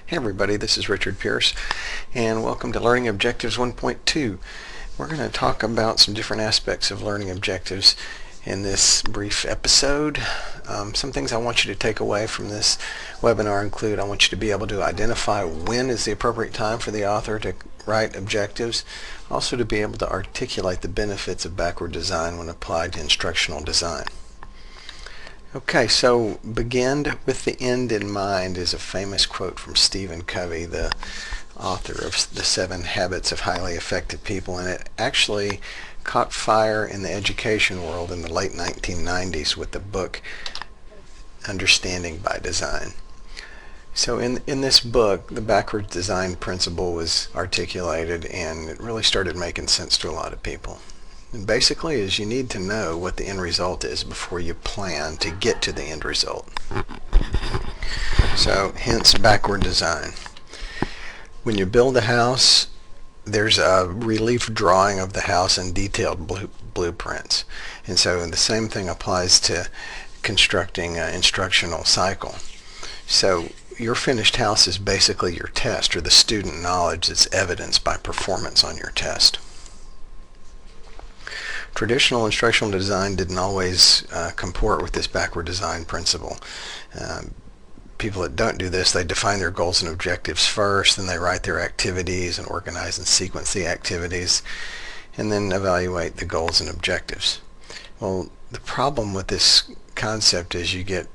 Hey everybody, this is Richard Pierce, and welcome to Learning Objectives 1.2. We're going to talk about some different aspects of learning objectives in this brief episode. Some things I want you to take away from this webinar include I want you to be able to identify when is the appropriate time for the author to write objectives, also to be able to articulate the benefits of backward design when applied to instructional design. Okay, so begin with the end in mind is a famous quote from Stephen Covey, the author of The 7 Habits of Highly Effective People, and it actually caught fire in the education world in the late 1990s with the book Understanding by Design. So in this book, the backwards design principle was articulated, and it really started making sense to a lot of people. And basically is you need to know what the end result is before you plan to get to the end result. So hence backward design. When you build a house, there's a relief drawing of the house and detailed blueprints. And so the same thing applies to constructing an instructional cycle. So your finished house is basically your test, or the student knowledge that's evidenced by performance on your test. Traditional instructional design didn't always comport with this backward design principle. People that don't do this, they define their goals and objectives first, then they write their activities and organize and sequence the activities, and then evaluate the goals and objectives. Well, the problem with this concept is you get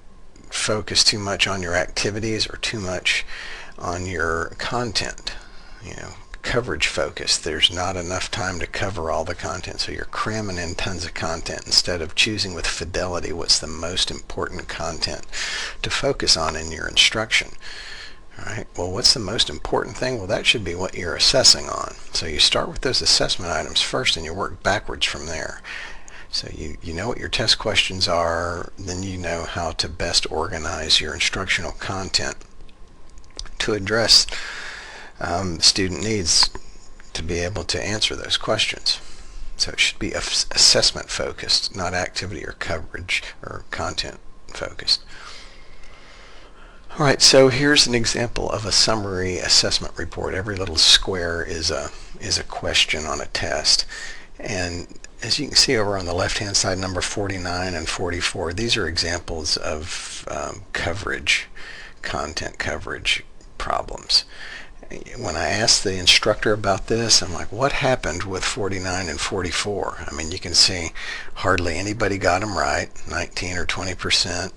focused too much on your activities or too much on your content. Coverage focus. There's not enough time to cover all the content, so you're cramming in tons of content instead of choosing with fidelity what's the most important content to focus on in your instruction. All right, well, what's the most important thing? Well, that should be what you're assessing on. So you start with those assessment items first and you work backwards from there. So you know what your test questions are, then you know how to best organize your instructional content to address student needs to be able to answer those questions. So it should be assessment focused, not activity or coverage or content focused. Alright, so here's an example of a summary assessment report. Every little square is a question on a test. And as you can see over on the left hand side, number 49 and 44, these are examples of content coverage problems. When I asked the instructor about this, I'm like, what happened with 49 and 44? I mean, you can see hardly anybody got them right. 19 or 20%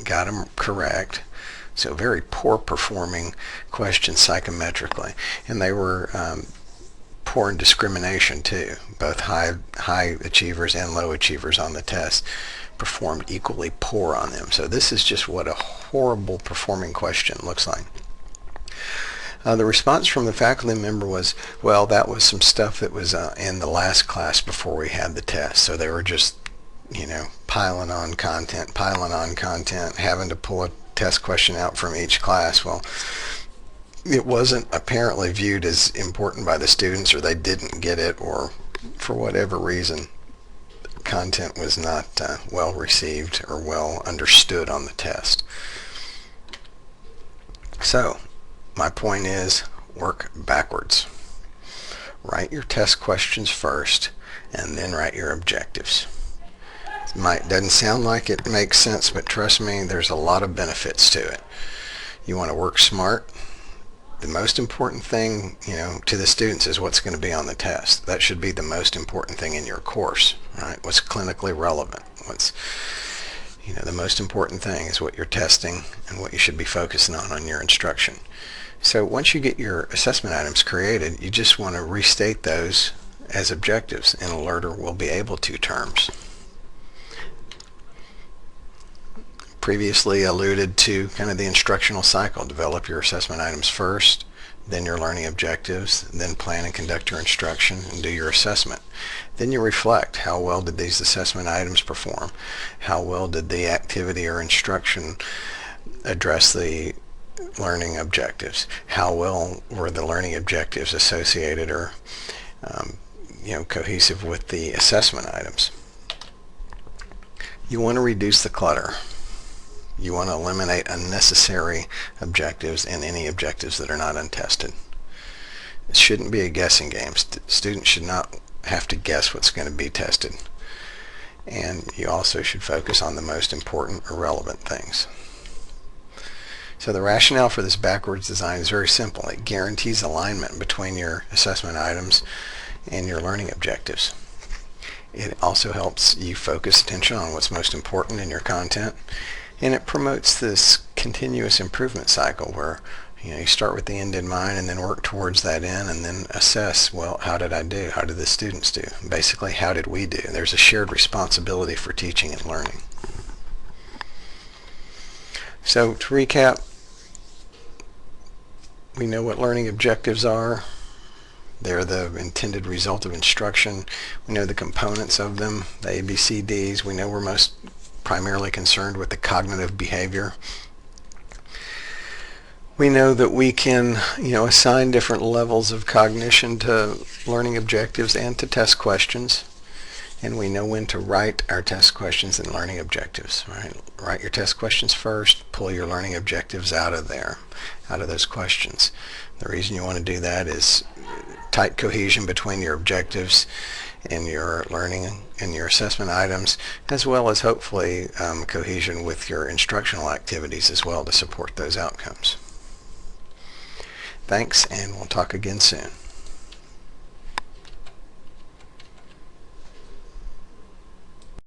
got them correct. So very poor performing questions psychometrically. And they were poor in discrimination too. Both high achievers and low achievers on the test performed equally poor on them. So this is just what a horrible performing question looks like. The response from the faculty member was, well, that was some stuff that was in the last class before we had the test. So they were just, piling on content, having to pull a test question out from each class. Well, it wasn't apparently viewed as important by the students, or they didn't get it, or for whatever reason, content was not well received or well understood on the test. So, my point is, work backwards. Write your test questions first, and then write your objectives. Doesn't sound like it makes sense, but trust me, there's a lot of benefits to it. You want to work smart. The most important thing, to the students is what's going to be on the test. That should be the most important thing in your course, right? What's clinically relevant. The most important thing is what you're testing and what you should be focusing on your instruction. So once you get your assessment items created, you just want to restate those as objectives in alerter will be able to terms. Previously alluded to kind of the instructional cycle. Develop your assessment items first, then your learning objectives, then plan and conduct your instruction and do your assessment. Then you reflect, how well did these assessment items perform? How well did the activity or instruction address the learning objectives? How well were the learning objectives associated or cohesive with the assessment items? You want to reduce the clutter. You want to eliminate unnecessary objectives and any objectives that are not untested. It shouldn't be a guessing game. Students should not have to guess what's going to be tested. And you also should focus on the most important or relevant things. So the rationale for this backwards design is very simple. It guarantees alignment between your assessment items and your learning objectives. It also helps you focus attention on what's most important in your content, and it promotes this continuous improvement cycle where you start with the end in mind and then work towards that end and then assess, well, how did I do? How did the students do? Basically, how did we do? There's a shared responsibility for teaching and learning. So to recap, we know what learning objectives are. They're the intended result of instruction. We know the components of them, the ABCDs. We know we're most primarily concerned with the cognitive behavior. We know that we can, assign different levels of cognition to learning objectives and to test questions. And we know when to write our test questions and learning objectives. Right? Write your test questions first, pull your learning objectives out of those questions. The reason you want to do that is tight cohesion between your objectives and your learning and your assessment items, as well as hopefully cohesion with your instructional activities as well to support those outcomes. Thanks, and we'll talk again soon.